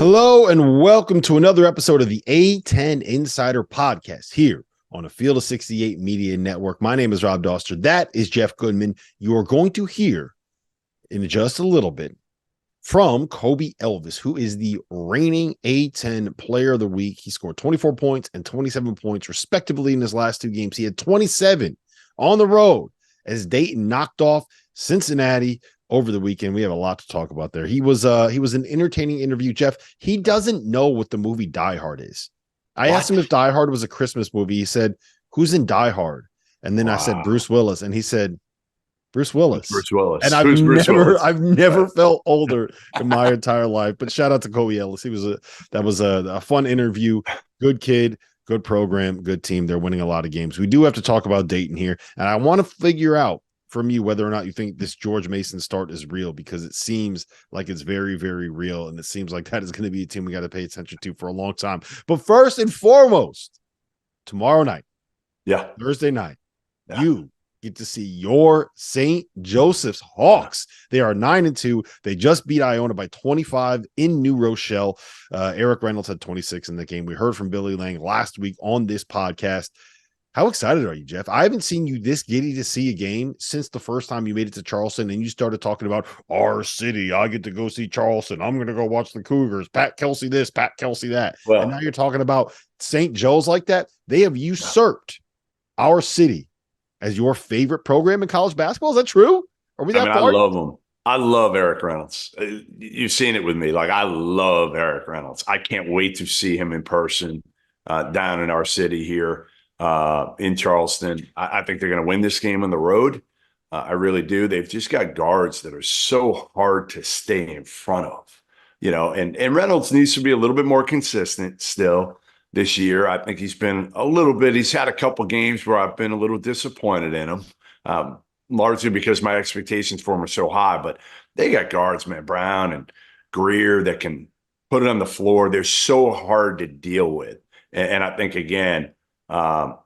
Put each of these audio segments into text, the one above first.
Hello and welcome to another episode of the A-10 Insider Podcast here on the Field of 68 Media Network. My name is Rob Doster. That is Jeff Goodman. You are going to hear in just a little bit from Kobe Elvis, who is the reigning A-10 Player of the Week. He scored 24 points and 27 points respectively in his last two games. He had 27 on the road as Dayton knocked off Cincinnati over the weekend. We have a lot to talk about there. He was an entertaining interview, Jeff. He doesn't know what the movie Die Hard is. I asked him if Die Hard was a Christmas movie. He said, "Who's in Die Hard?" And then I said, "Bruce Willis." And he said, "Bruce Willis." Bruce Willis. And I've never felt older in my entire life. But shout out to Kobe Ellis. That was a fun interview. Good kid, good program, good team. They're winning a lot of games. We do have to talk about Dayton here. And I want to figure out from you whether or not you think this George Mason start is real, because it seems like it's very, very real. And it seems like that is going to be a team we got to pay attention to for a long time. But first and foremost, tomorrow night, Thursday night, you get to see your St. Joseph's Hawks. They are 9-2. They just beat Iona by 25 in New Rochelle. Eric Reynolds had 26 in the game. We heard from Billy Lang last week on this podcast. How excited are you, Jeff? I haven't seen you this giddy to see a game since the first time you made it to Charleston and you started talking about our city. I get to go see Charleston. I'm going to go watch the Cougars. Pat Kelsey this, Pat Kelsey that. Well, and now you're talking about St. Joe's like that. They have usurped our city as your favorite program in college basketball. Is that true? Are we that far? I love them. I love Eric Reynolds. You've seen it with me. Like, I love Eric Reynolds. I can't wait to see him in person down in our city here. In Charleston. I think they're going to win this game on the road. I really do. They've just got guards that are so hard to stay in front of, and Reynolds needs to be a little bit more consistent still this year. I think he's had a couple games where I've been a little disappointed in him, largely because my expectations for him are so high, but they got guards, man, Brown and Greer, that can put it on the floor. They're so hard to deal with. And I think, again,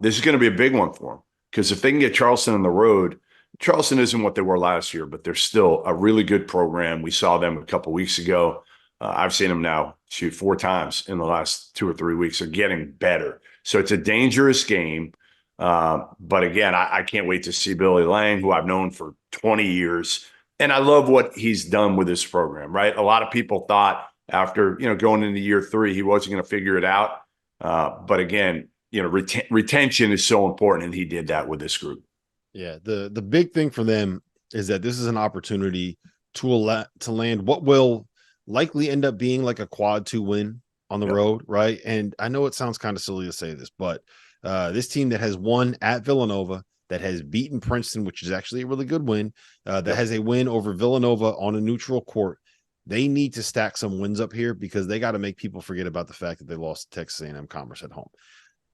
this is going to be a big one for them, because if they can get Charleston on the road, Charleston isn't what they were last year, but they're still a really good program. We saw them a couple weeks ago. I've seen them now shoot 4 times in the last 2 or 3 weeks. They're getting better. So it's a dangerous game. But again, I can't wait to see Billy Lang, who I've known for 20 years. And I love what he's done with this program, right? A lot of people thought after, going into year 3, he wasn't going to figure it out. But again, retention is so important, and he did that with this group. Yeah, the big thing for them is that this is an opportunity to land what will likely end up being like a quad 2 win on the road, right? And I know it sounds kind of silly to say this, but this team that has won at Villanova, that has beaten Princeton, which is actually a really good win, that has a win over Villanova on a neutral court, they need to stack some wins up here, because they got to make people forget about the fact that they lost to Texas A&M Commerce at home.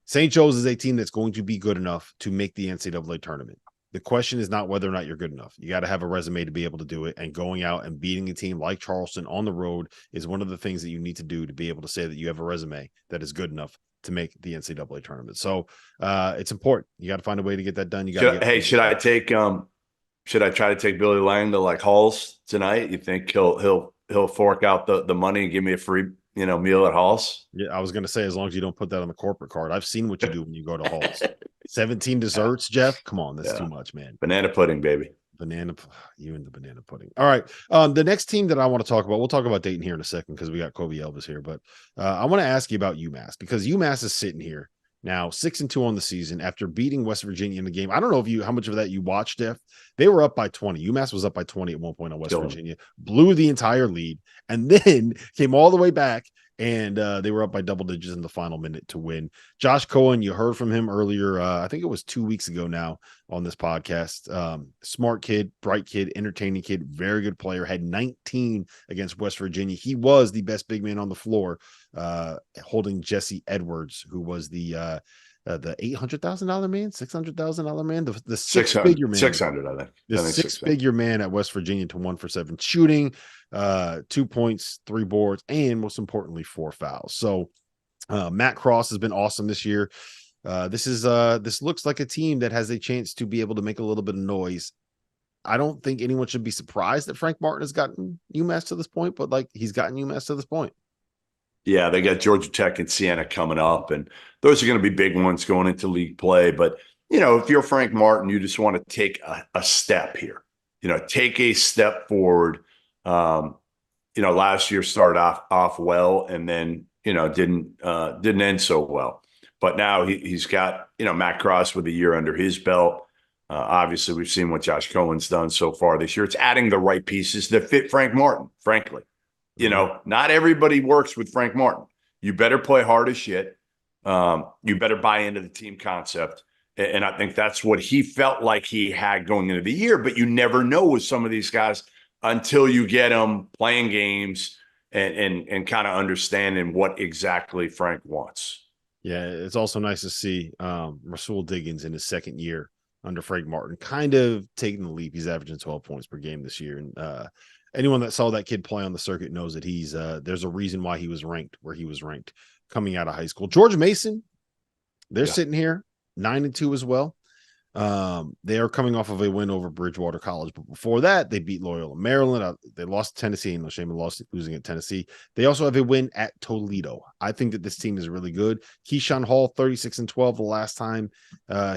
St. Joe's is a team that's going to be good enough to make the NCAA tournament. The question is not whether or not you're good enough. You got to have a resume to be able to do it, and going out and beating a team like Charleston on the road is one of the things that you need to do to be able to say that you have a resume that is good enough to make the NCAA tournament. So it's important. You got to find a way to get that done. Should I try to take Billy Lang to like Halls tonight? You think he'll fork out the money and give me a free meal at Halls? Yeah, I was going to say, as long as you don't put that on the corporate card. I've seen what you do when you go to Halls. 17 desserts, Jeff. Come on, that's too much, man. Banana pudding, baby. You and the banana pudding. All right. The next team that I want to talk about, we'll talk about Dayton here in a second, because we got Kobe Elvis here. But I want to ask you about UMass, because UMass is sitting here now 6-2 on the season after beating West Virginia in the game. I don't know how much of that you watched, Jeff. They were up by 20. UMass was up by 20 at one point on West Virginia, blew the entire lead, and then came all the way back, and they were up by double digits in the final minute to win. Josh Cohen, you heard from him earlier. I think it was 2 weeks ago now on this podcast. Smart kid, bright kid, entertaining kid, very good player. Had 19 against West Virginia. He was the best big man on the floor, holding Jesse Edwards, who was the $800,000 man, $600,000 man, the six-figure man. 600, I think. The six-figure man at West Virginia to 1 for 7 shooting, 2 points, 3 boards, and most importantly, 4 fouls. So Matt Cross has been awesome this year. This looks like a team that has a chance to be able to make a little bit of noise. I don't think anyone should be surprised that Frank Martin has gotten UMass to this point, but he's gotten UMass to this point. Yeah, they got Georgia Tech and Siena coming up, and those are going to be big ones going into league play. But, if you're Frank Martin, you just want to take a step here, take a step forward. Um, last year started off well, and then, didn't end so well. But now he's got, Matt Cross with a year under his belt. Obviously, we've seen what Josh Cohen's done so far this year. It's adding the right pieces that fit Frank Martin, frankly. Not everybody works with Frank Martin. You better play hard as shit. You better buy into the team concept. And I think that's what he felt like he had going into the year. But you never know with some of these guys until you get them playing games and kind of understanding what exactly Frank wants. Yeah, it's also nice to see Rasul Diggins in his second year under Frank Martin kind of taking the leap. He's averaging 12 points per game this year. And anyone that saw that kid play on the circuit knows that he's there's a reason why he was ranked where he was ranked coming out of high school. George Mason, they're sitting here 9-2 as well. They are coming off of a win over Bridgewater College, but before that, they beat Loyola Maryland. They lost to Tennessee, and no shame in losing at Tennessee. They also have a win at Toledo. I think that this team is really good. Keyshawn Hall, 36-12 the last time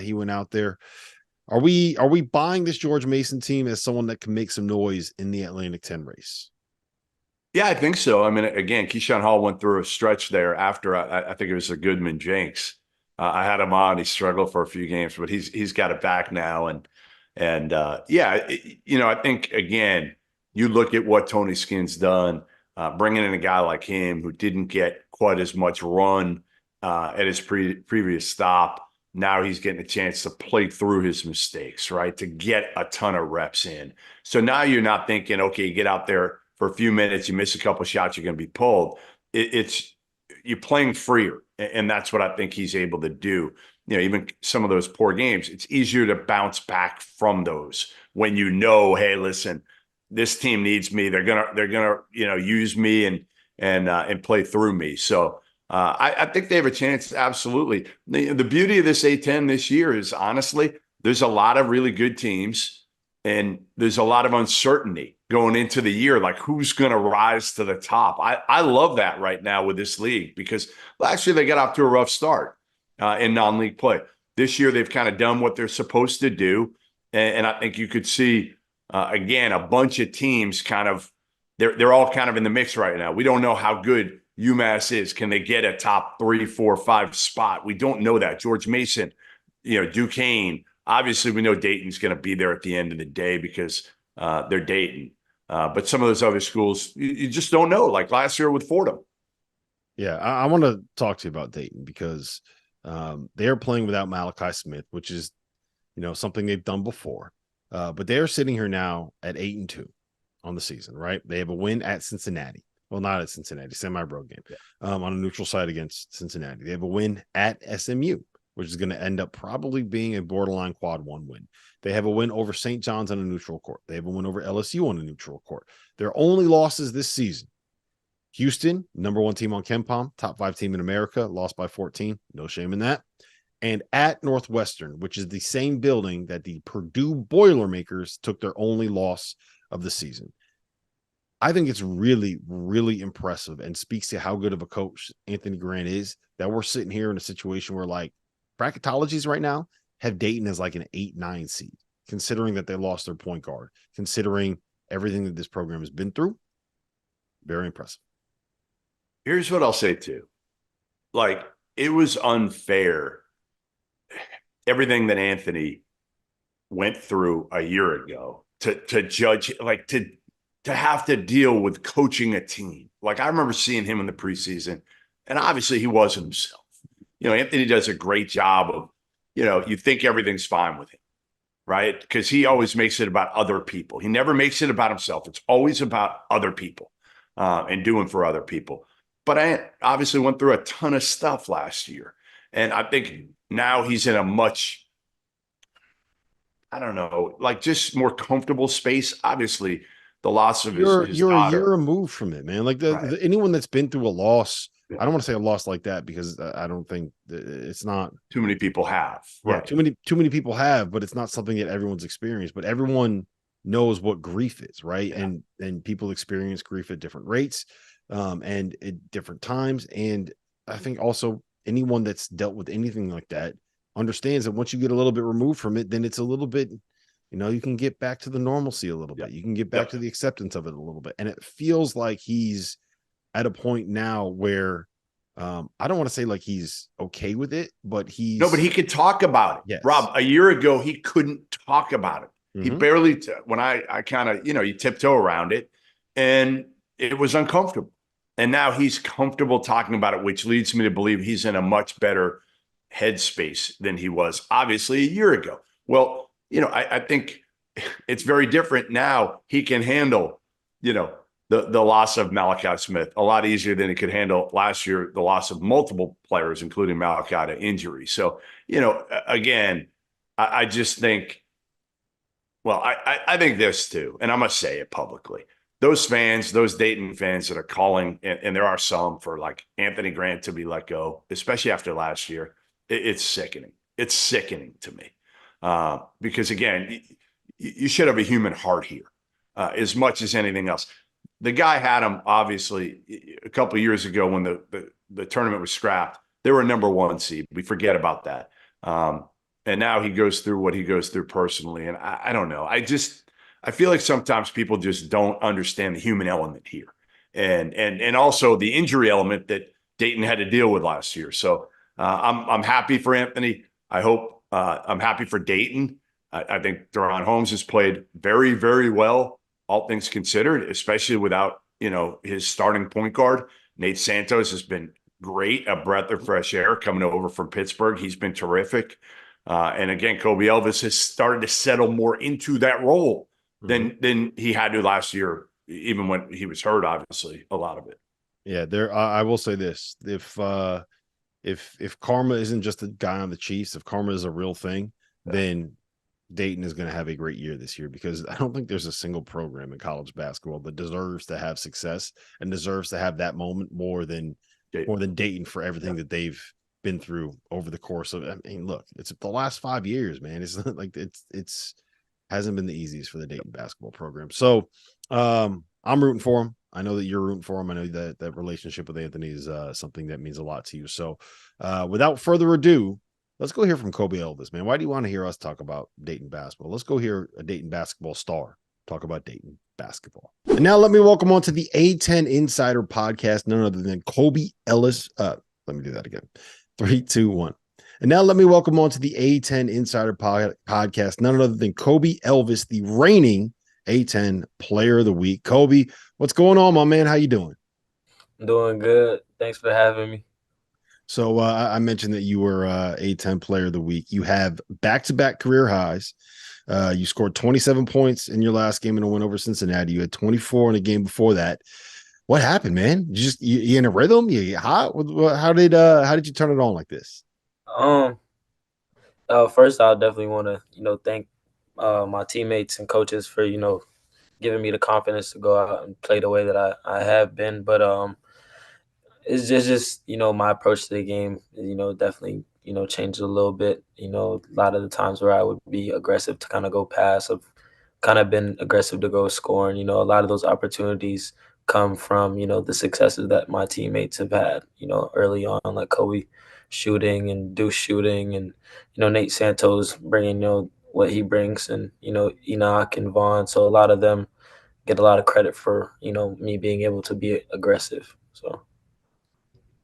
he went out there. Are we buying this George Mason team as someone that can make some noise in the Atlantic 10 race? Yeah, I think so. I mean, again, Keyshawn Hall went through a stretch there after I think it was a Goodman Jenks. I had him on. He struggled for a few games, but he's got it back now. I think again, you look at what Tony Skinn's done, bringing in a guy like him who didn't get quite as much run at his previous stop. Now he's getting a chance to play through his mistakes, right? To get a ton of reps in. So now you're not thinking, okay, you get out there for a few minutes, you miss a couple shots, you're going to be pulled. It's you're playing freer, and that's what I think he's able to do. Even some of those poor games, it's easier to bounce back from those when hey, listen, this team needs me. They're gonna use me and play through me. So I think they have a chance. Absolutely. The beauty of this A-10 this year is honestly, there's a lot of really good teams and there's a lot of uncertainty going into the year, like who's going to rise to the top. I love that right now with this league because last year they got off to a rough start in non-league play. This year they've kind of done what they're supposed to do. And I think you could see, again, a bunch of teams they're all kind of in the mix right now. We don't know how good UMass is. Can they get a top 3, 4, 5 spot? We don't know that. George Mason, Duquesne. Obviously, we know Dayton's going to be there at the end of the day because they're Dayton. But some of those other schools, you just don't know, like last year with Fordham. Yeah, I want to talk to you about Dayton because they are playing without Malachi Smith, which is, something they've done before. But they are sitting here now at 8-2 on the season, right? They have a win at Cincinnati. Well, not at Cincinnati, semi-road game on a neutral site against Cincinnati. They have a win at SMU, which is going to end up probably being a borderline quad 1 win. They have a win over St. John's on a neutral court. They have a win over LSU on a neutral court. Their only losses this season: Houston, number 1 team on KenPom, top 5 team in America, lost by 14. No shame in that. And at Northwestern, which is the same building that the Purdue Boilermakers took their only loss of the season. I think it's really, really impressive and speaks to how good of a coach Anthony Grant is that we're sitting here in a situation where, like, bracketologies right now have Dayton as like an 8-9 seed, considering that they lost their point guard, considering everything that this program has been through. Very impressive. Here's what I'll say too. Like, it was unfair. Everything that Anthony went through a year ago to judge, like to have to deal with coaching a team. Like, I remember seeing him in the preseason, and obviously he wasn't himself. Anthony does a great job of, you think everything's fine with him, right? Because he always makes it about other people. He never makes it about himself. It's always about other people and doing for other people. But I obviously went through a ton of stuff last year. And I think now he's in a much, I don't know, like just more comfortable space. Obviously, the loss of his you're daughter. A year removed from it, man. Like anyone that's been through a loss, I don't want to say a loss like that because I don't think it's not too many people have. Right. Yeah, too many people have, but it's not something that everyone's experienced. But everyone knows what grief is, right? Yeah. And people experience grief at different rates. and at different times. And I think also anyone that's dealt with anything like that understands that once you get a little bit removed from it, then it's a little bit, you can get back to the normalcy a little Yep. bit. You can get back Yep. to the acceptance of it a little bit. And it feels like he's at a point now where I don't want to say like he's okay with it, but No, but he's he could talk about it. yes. Rob, a year ago, he couldn't talk about it. He Mm-hmm. barely, when I kind of, you tiptoe around it, and it was uncomfortable. And now he's comfortable talking about it, which leads me to believe he's in a much better headspace than he was obviously a year ago. Well, I think it's very different now. He can handle, you know, the loss of Malachi Smith a lot easier than he could handle last year, the loss of multiple players, including Malachi to injury. So, again, I just think, well, I think this too, and I'm going to say it publicly. Those fans, those Dayton fans that are calling, and there are some for like Anthony Grant to be let go, especially after last year, it's sickening. It's sickening to me. Because again, you should have a human heart here as much as anything else. The guy had him obviously a couple of years ago when the tournament was scrapped. They were a number one seed. We forget about that. And now he goes through what he goes through personally. And I don't know. I feel like sometimes people just don't understand the human element here. And also the injury element that Dayton had to deal with last year. So I'm happy for Anthony. I'm happy for Dayton. I think Deron Holmes has played very, very well, all things considered, especially without, his starting point guard. Nate Santos has been great, a breath of fresh air coming over from Pittsburgh. He's been terrific. And again, Kobe Elvis has started to settle more into that role than he had to last year, even when he was hurt, obviously, a lot of it. Yeah, I will say this. If karma isn't just a guy on the Chiefs, if karma is a real thing, then Dayton is going to have a great year this year, because I don't think there's a single program in college basketball that deserves to have success and deserves to have that moment more than Dayton for everything that they've been through over the course of. I mean, look, it's the last 5 years, man. It's not like it's hasn't been the easiest for the Dayton basketball program. So I'm rooting for him. I know that you're rooting for him. I know that relationship with Anthony is something that means a lot to you. So without further ado, let's go hear from Kobe Elvis, man. Why do you want to hear us talk about Dayton basketball? Let's go hear a Dayton basketball star talk about Dayton basketball. And now let me welcome on to the A-10 Insider podcast, none other than Kobe Ellis. Let me do that again. 3, 2, 1. And now let me welcome on to the A-10 Insider podcast, none other than Kobe Elvis, the reigning A-10 Player of the Week. Kobe, what's going on, my man? How you doing? I'm doing good. Thanks for having me. So I mentioned that you were A-10 Player of the Week. You have back-to-back career highs. You scored 27 points in your last game in a win over Cincinnati. You had 24 in a game before that. What happened, man? You in a rhythm? You get hot? How did you turn it on like this? First, I definitely want to thank my teammates and coaches for giving me the confidence to go out and play the way that I have been. But it's just my approach to the game, definitely changed a little bit. A lot of the times where I would be aggressive to kind of go pass, I've kind of been aggressive to go score. And a lot of those opportunities come from the successes that my teammates have had early on, like Kobe shooting and Deuce shooting, and Nate Santos bringing what he brings, and Enoch and Vaughn. So a lot of them get a lot of credit for me being able to be aggressive. So.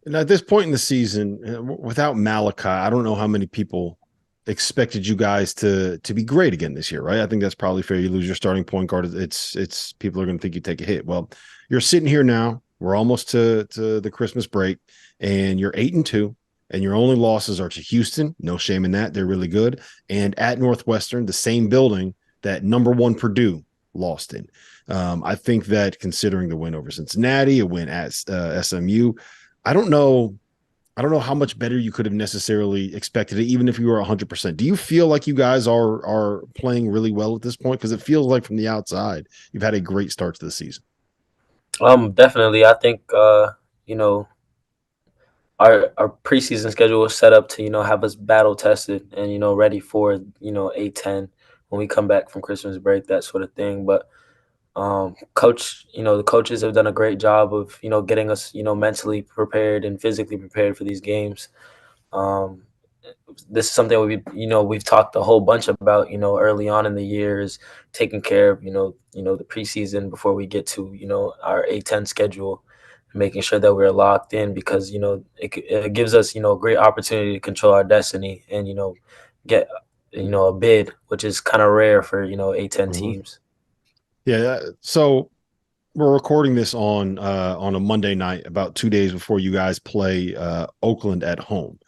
And at this point in the season, without Malachi, I don't know how many people expected you guys to be great again this year, right? I think that's probably fair. You lose your starting point guard, it's people are going to think you take a hit. Well, you're sitting here now. We're almost to the Christmas break, and you're 8-2, and your only losses are to Houston. No shame in that; they're really good. And at Northwestern, the same building that number 1 Purdue lost in. I think that considering the win over Cincinnati, a win at SMU. I don't know how much better you could have necessarily expected it, even if you were 100%. Do you feel like you guys are playing really well at this point? Because it feels like from the outside, you've had a great start to the season. Definitely. I think our preseason schedule was set up to have us battle tested and ready for A-10 when we come back from Christmas break, that sort of thing. But Coach, the coaches have done a great job of, getting us, mentally prepared and physically prepared for these games. Um, this is something we've talked a whole bunch about, early on in the year is taking care of, the preseason before we get to, our A-10 schedule, making sure that we're locked in because, it gives us, a great opportunity to control our destiny and, get, a bid, which is kind of rare for, A-10 Mhm. teams. Yeah. So we're recording this on a Monday night, about 2 days before you guys play Oakland at home.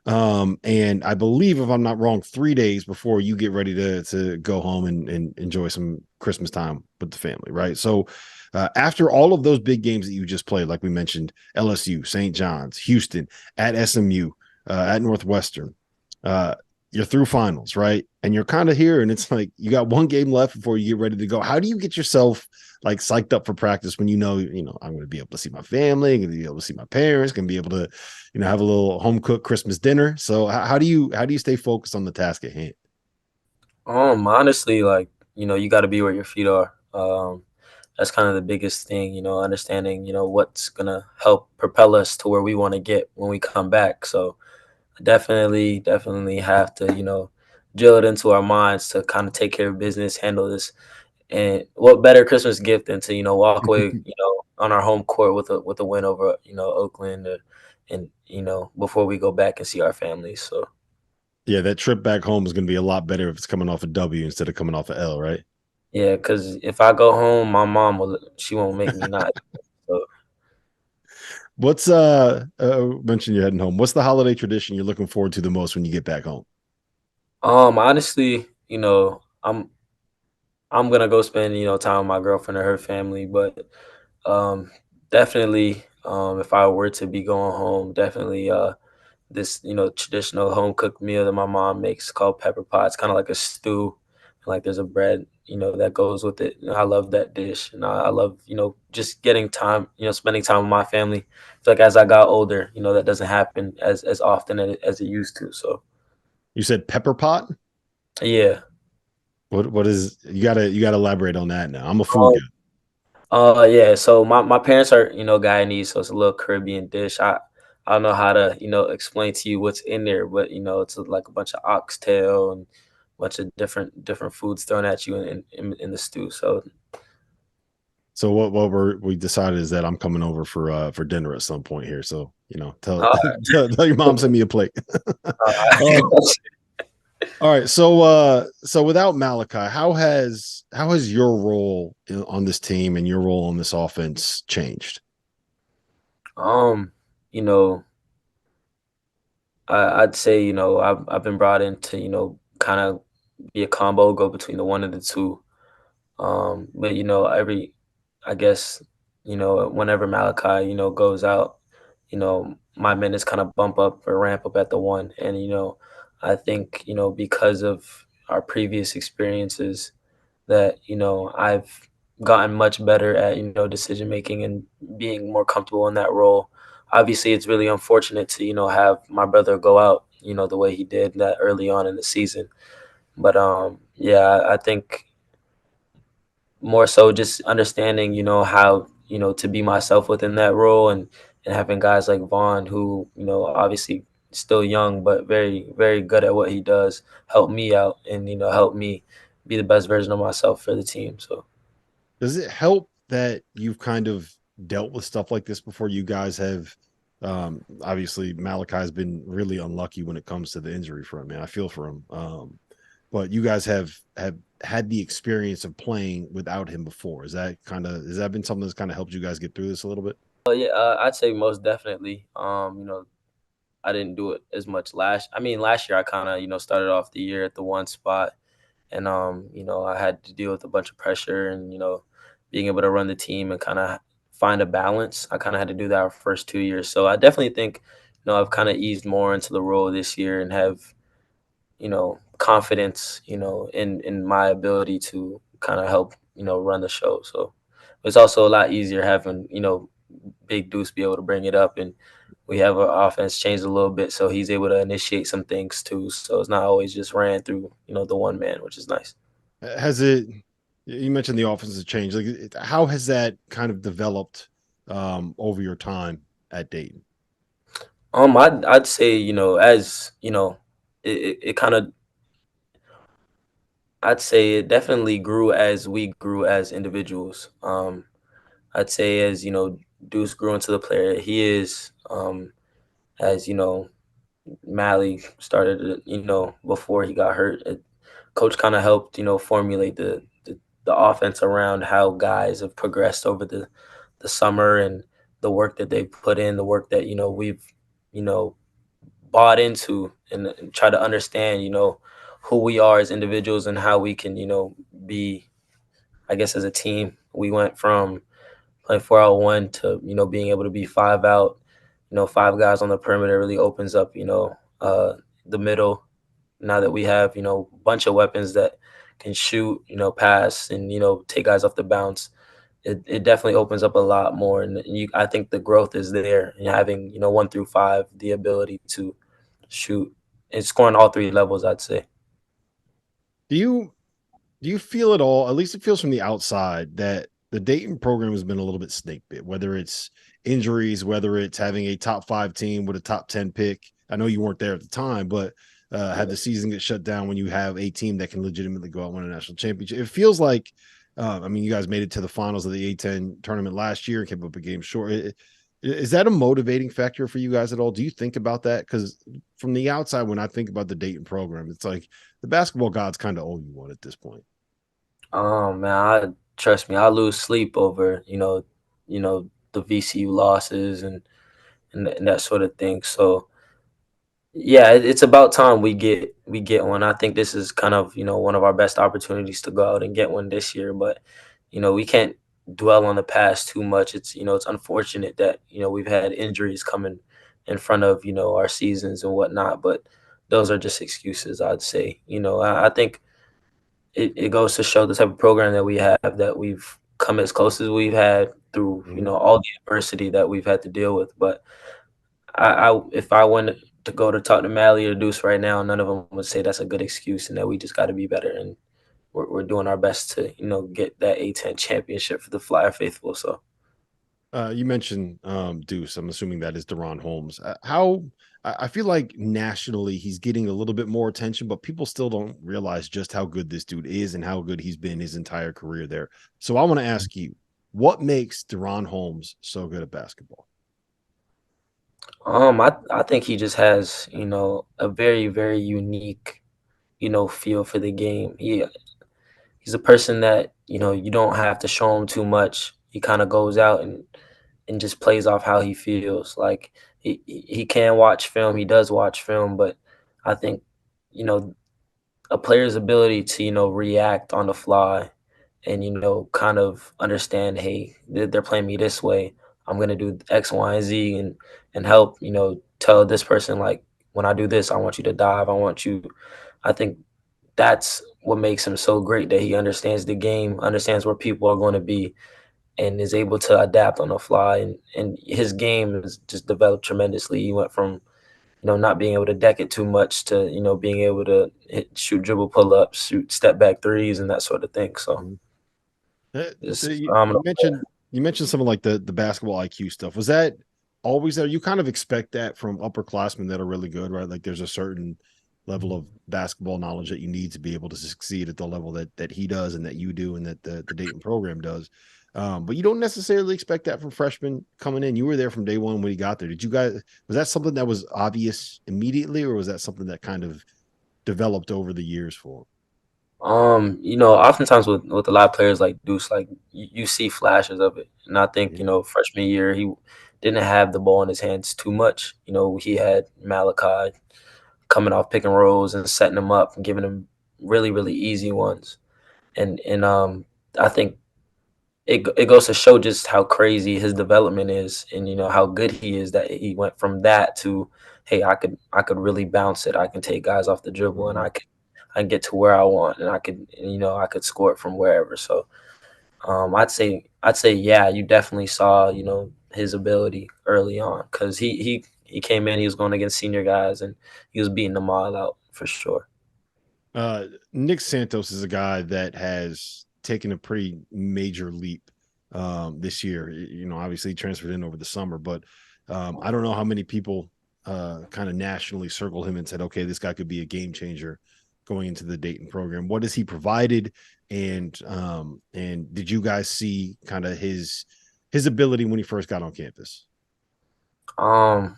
And I believe, if I'm not wrong, 3 days before you get ready to go home and enjoy some Christmas time with the family, right? So after all of those big games that you just played, like we mentioned, LSU, St. John's, Houston, at SMU, at Northwestern, uh, you're through finals, right? And you're kind of here, and it's like you got one game left before you get ready to go. How do you get yourself like psyched up for practice when I'm going to be able to see my family, I'm going to be able to see my parents, going to be able to, have a little home cooked Christmas dinner. So how do you stay focused on the task at hand? Honestly, like, you got to be where your feet are. That's kind of the biggest thing, understanding, what's gonna help propel us to where we want to get when we come back. So definitely have to, drill it into our minds to kind of take care of business, handle this. And what better Christmas gift than to, walk away, on our home court with a win over, Oakland, and before we go back and see our families. So Yeah, that trip back home is going to be a lot better if it's coming off a W instead of coming off a L, right? yeah, because if I go home, my mom she won't make me not. So What's mention you're heading home. What's the holiday tradition you're looking forward to the most when you get back home? honestly, I'm gonna go spend, time with my girlfriend and her family, but um definitely, if I were to be going home, definitely this, traditional home cooked meal that my mom makes called pepper pot. It's kind of like a stew. Like there's a bread, that goes with it. And I love that dish. And I love, just getting time, spending time with my family. It's like as I got older, that doesn't happen as often as it used to. So You said pepper pot. yeah. What is you gotta elaborate on that now. I'm a food guy. Yeah. So my parents are, Guyanese, so it's a little Caribbean dish. I don't know how to, explain to you what's in there, but it's like a bunch of oxtail and a bunch of different foods thrown at you in the stew. So So what we decided is that I'm coming over for dinner at some point here. So tell uh, tell your mom send me a plate. um, uh, all right. So without Malachi, how has your role on this team and your role on this offense changed? um, you know, I'd say, I've been brought in to, kind of be a combo, go between the one and the two. But I guess, whenever Malachi, goes out, my minutes kind of bump up or ramp up at the one. And, I think, because of our previous experiences that, I've gotten much better at, decision making and being more comfortable in that role. Obviously, it's really unfortunate to, have my brother go out, the way he did that early on in the season. But yeah, I think more so just understanding, how, to be myself within that role and having guys like Vaughn who, obviously still young but very, very good at what he does, help me out and, help me be the best version of myself for the team. So Does it help that you've kind of dealt with stuff like this before? You guys have, obviously Malachi's been really unlucky when it comes to the injury front, man. I feel for him. But you guys have had the experience of playing without him before. Has that been something that's kind of helped you guys get through this a little bit? yeah, I'd say most definitely. I didn't do it as much last year I kind of, started off the year at the one spot and I had to deal with a bunch of pressure and being able to run the team and kind of find a balance. I kind of had to do that our first 2 years, so I definitely think I've kind of eased more into the role this year and have confidence in my ability to kind of help run the show. So it's also a lot easier having Big Deuce be able to bring it up, and we have our offense changed a little bit, so he's able to initiate some things too. So it's not always just ran through the one man, which is nice. Has it? You mentioned the offensive change. Like, how has that kind of developed over your time at Dayton? I'd say, as it kind of, I'd say it definitely grew as we grew as individuals. I'd say as Deuce grew into the player he is, as Mally started, before he got hurt. Coach kind of helped, formulate the offense around how guys have progressed over the summer and the work that they put in, the work that we've you know bought into, and try to understand who we are as individuals and how we can be, I guess, as a team. We went from playing 4-out-1 to being able to be 5 out. Five guys on the perimeter really opens up the middle. Now that we have a bunch of weapons that can shoot, pass, and take guys off the bounce, it definitely opens up a lot more. And I think the growth is there, and having 1 through 5 the ability to shoot and score on all three levels, I'd say. Do you feel at all, at least it feels from the outside, that the Dayton program has been a little bit snake bit, whether it's injuries, whether it's having a top 5 team with a top 10 pick? I know you weren't there at the time, but had the season get shut down when you have a team that can legitimately go out and win a national championship. It feels like, I mean, you guys made it to the finals of the A-10 tournament last year and came up a game short. Is that a motivating factor for you guys at all? Do you think about that? Because from the outside, when I think about the Dayton program, it's like the basketball gods kind of owe you one at this point. Man, trust me, I lose sleep over the VCU losses and that sort of thing. So yeah, it's about time we get one. I think this is kind of one of our best opportunities to go out and get one this year. But we can't dwell on the past too much. It's unfortunate that we've had injuries coming in front of our seasons and whatnot. But those are just excuses, I'd say. I think it goes to show the type of program that we have, that we've come as close as we've had through Mhm. all the adversity that we've had to deal with. But I if I went to go to talk to Mally or Deuce right now, none of them would say that's a good excuse and that we just got to be better. And we're doing our best to get that A-10 championship for the Flyer faithful. So You mentioned Deuce. I'm assuming that is Deron Holmes. How I feel like nationally he's getting a little bit more attention, but people still don't realize just how good this dude is and how good he's been his entire career there. So I want to ask you, what makes Deron Holmes so good at basketball? I think he just has a very very unique feel for the game. He's a person that you don't have to show him too much. He kind of goes out and just plays off how he feels. Like he can watch film, he does watch film, but I think you know a player's ability to react on the fly and kind of understand, hey, they're playing me this way, I'm gonna do X, Y, and Z, and help tell this person, like, when I do this, I want you to dive, I want you. I think that's what makes him so great, that he understands the game, understands where people are going to be, and is able to adapt on the fly. And his game has just developed tremendously. He went from not being able to deck it too much to being able to shoot dribble pull ups, shoot step back threes, and that sort of thing. So Mhm. So it's you phenomenal. mentioned some of like the basketball IQ stuff. Was that always there? You kind of expect that from upperclassmen that are really good, right? Like there's a certain level of basketball knowledge that you need to be able to succeed at the level that he does and that you do and that the Dayton program does. But you don't necessarily expect that from freshmen coming in. You were there from day one when he got there. Did you guys, was that something that was obvious immediately, or was that something that kind of developed over the years for him? Oftentimes with a lot of players like Deuce, like you see flashes of it. And I think, Mhm. freshman year he didn't have the ball in his hands too much. He had Malachi coming off pick and rolls and setting him up and giving him really, really easy ones. And I think it goes to show just how crazy his development is, and how good he is, that he went from that to, hey, I could really bounce it. I can take guys off the dribble, and Mhm. I can get to where I want, and I could score it from wherever. So I'd say yeah, you definitely saw his ability early on, because he came in, he was going against senior guys, and he was beating them all out for sure. Nick Santos is a guy that has taken a pretty major leap this year. You know, obviously he transferred in over the summer, but I don't know how many people kind of nationally circled him and said, okay, this guy could be a game changer going into the Dayton program. What has he provided? And did you guys see kind of his ability when he first got on campus? Um,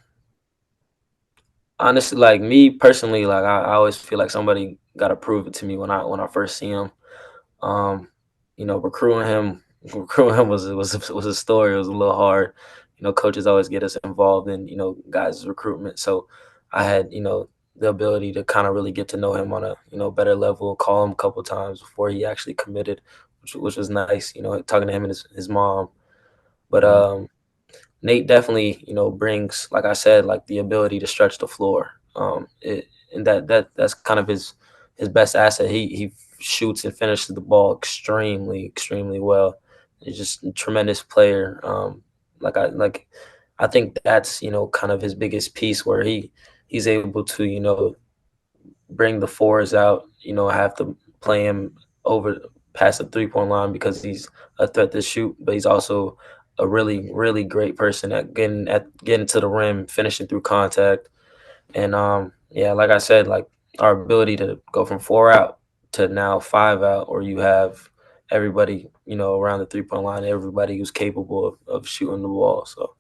Honestly, like me personally, like I always feel like somebody got to prove it to me when I first see him. Um, recruiting him was a story. It was a little hard. Coaches always get us involved in guys' recruitment. So I had the ability to kind of really get to know him on a better level. Call him a couple times before he actually committed, which was nice. Talking to him and his mom. But Mhm. Nate definitely, brings, like I said, like the ability to stretch the floor. And that's kind of his best asset. He shoots and finishes the ball extremely well. He's just a tremendous player. I think that's kind of his biggest piece where he's able to bring the fours out. Have to play him over past the 3-point line because he's a threat to shoot, but he's also a really great person at getting to the rim, finishing through contact, and yeah, like I said, like our ability to go from 4 out to now 5 out, or you have everybody around the 3-point line, everybody who's capable of shooting the ball. So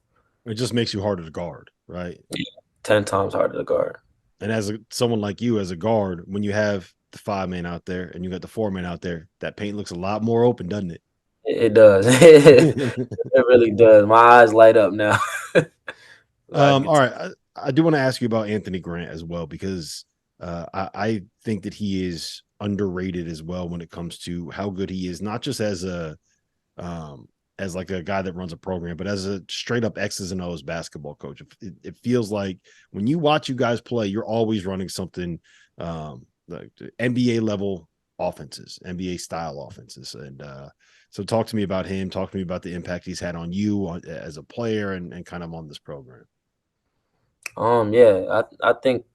It just makes you harder to guard, right? yeah, 10 times harder to guard. And as someone like you as a guard, when you have the 5 man out there and you got the 4 man out there, that paint looks a lot more open, doesn't it? It does. It really does. My eyes light up now. I All get right. I do want to ask you about Anthony Grant as well, because I think that he is underrated as well when it comes to how good he is, not just as like a guy that runs a program, but as a straight up X's and O's basketball coach. It feels like when you watch you guys play, you're always running something like NBA level offenses, NBA style offenses. And so talk to me about him. Talk to me about the impact he's had on you as a player and kind of on this program. Yeah, I think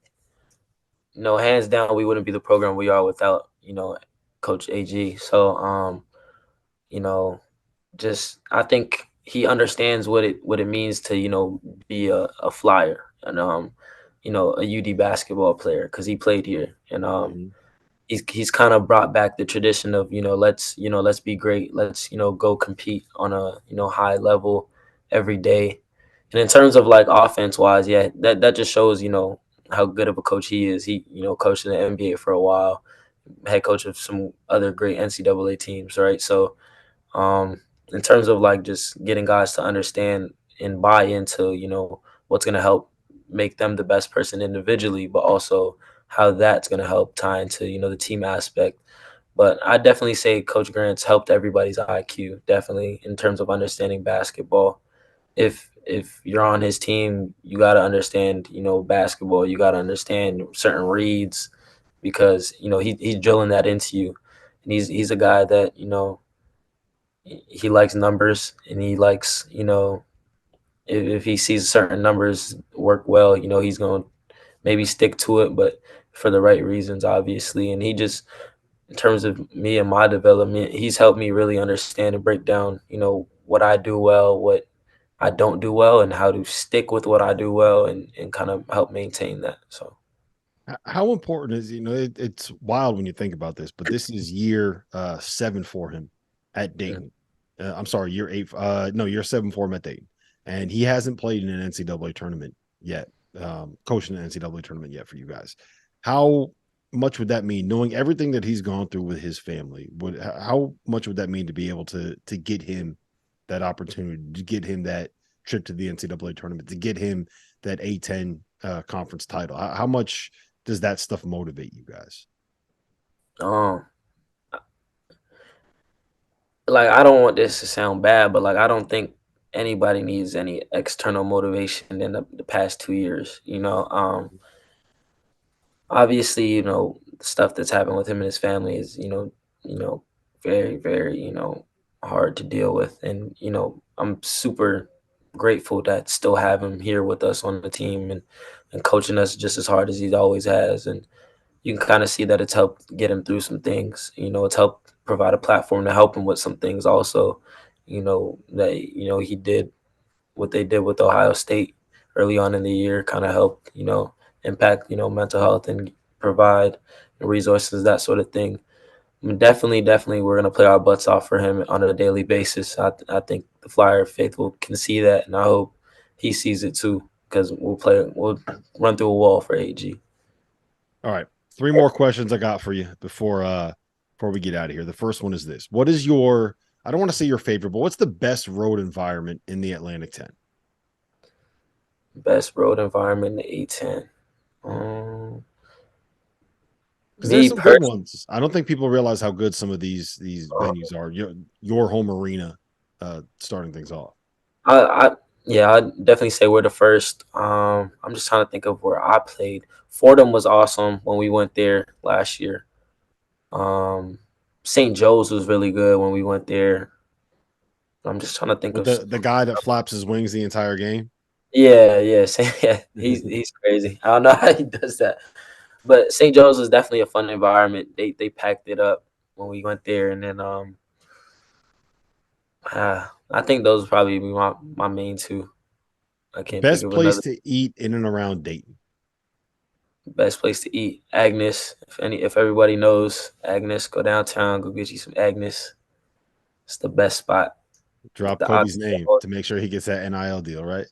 hands down we wouldn't be the program we are without Coach AG. So you know, just I think he understands what it means to be a flyer and a UD basketball player because he played here, and Mhm. he's kind of brought back the tradition of let's be great, let's go compete on a high level every day. And in terms of like offense wise, yeah, that just shows how good of a coach he is. He coached in the NBA for a while, head coach of some other great NCAA teams, right? So um, in terms of like just getting guys to understand and buy into, what's going to help make them the best person individually, but also how that's going to help tie into, the team aspect. But I definitely say Coach Grant's helped everybody's IQ, definitely in terms of understanding basketball. If you're on his team, you got to understand, basketball. You got to understand certain reads because he's drilling that into you, and he's a guy that he likes numbers, and he likes if he sees certain numbers work well, he's going to maybe stick to it, but for the right reasons, obviously. And he just, in terms of me and my development, he's helped me really understand and break down what I do well, what I don't do well, and how to stick with what I do well, and kind of help maintain that. So How important is, it's wild when you think about this, but this is year 7 for him at mm, Dayton. I'm sorry, year 8. No, year 7 for him at Dayton, and he hasn't played in an NCAA tournament yet, coaching an NCAA tournament yet for you guys. How much would that mean, knowing everything that he's gone through with his family? How much would that mean to be able to get him that opportunity, to get him that trip to the NCAA tournament, to get him that A-10 conference title? How much does that stuff motivate you guys? um like I don't want this to sound bad, but like I don't think anybody needs any external motivation in the past 2 years. Obviously, the stuff that's happened with him and his family is, very, hard to deal with. And, I'm super grateful that still have him here with us on the team and coaching us just as hard as he always has. And you can kind of see that it's helped get him through some things. It's helped provide a platform to help him with some things also, that, he did what they did with Ohio State early on in the year, kind of helped, impact, mental health and provide resources, that sort of thing. I mean, definitely, we're gonna play our butts off for him on a daily basis. I think the Flyer faithful can see that, and I hope he sees it too. Because we'll run through a wall for AG. All right, 3 more questions I got for you before we get out of here. The first one is this: what is your, I don't want to say your favorite, but what's the best road environment in the Atlantic 10? Best road environment in the A-10. Because there's Me some good personally, ones. I don't think people realize how good some of these venues are. Your home arena, starting things off. yeah, I'd definitely say we're the first. I'm just trying to think of where I played. Fordham was awesome when we went there last year. Um, St. Joe's was really good when we went there. I'm just trying to think With of. the guy that flaps his wings the entire game. Yeah, yeah, yeah. He's crazy. I don't know how he does that. But St. Joe's was definitely a fun environment. They packed it up when we went there, and then I think those would probably be my main two. I can't think Best of place another. to eat in and around Dayton. Best place to eat, Agnes. If everybody knows Agnes, go downtown, go get you some Agnes. It's the best spot. Drop The Kobe's name to make sure he gets that NIL deal, right?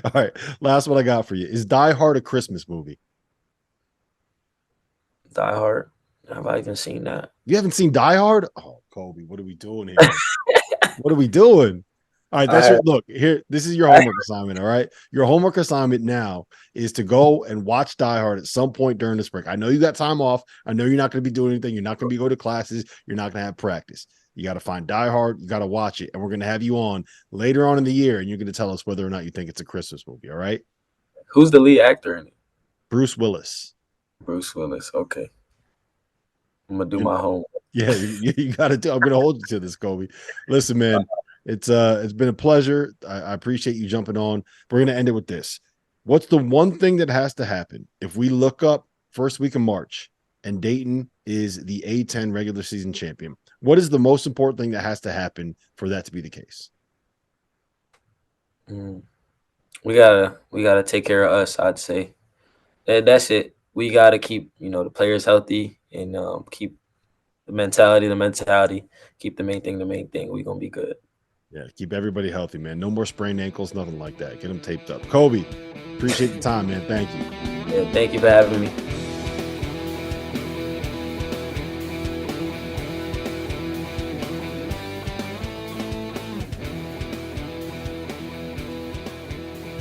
All right. Last one I got for you. Is Die Hard a Christmas movie? Die Hard. Have I even seen that? You haven't seen Die Hard? Oh, Kobe, what are we doing here? What are we doing? All right, that's I, your look here. This is your homework assignment. All right. Your homework assignment now is to go and watch Die Hard at some point during this break. I know you got time off. I know you're not going to be doing anything. You're not going to be going to classes. You're not going to have practice. You got to find Die Hard. You got to watch it. And we're going to have you on later on in the year. And you're going to tell us whether or not you think it's a Christmas movie. All right. who's the lead actor in it? Bruce Willis. Bruce Willis. Okay. I'm gonna do And my homework. yeah, you got to do. I'm going to hold you to this, Kobe. Listen, man, it's been a pleasure. I appreciate you jumping on. We're going to end it with this. What's the one thing that has to happen if we look up first week of March and Dayton is the A-10 regular season champion? What is the most important thing that has to happen for that to be the case? We gotta take care of us. I'd say that's it. We gotta keep the players healthy and keep the mentality. Keep the main thing. We gonna be good. Yeah, keep everybody healthy, man. No more sprained ankles, nothing like that. Get them taped up. Kobe, appreciate the time, man. Thank you. Yeah, thank you for having me.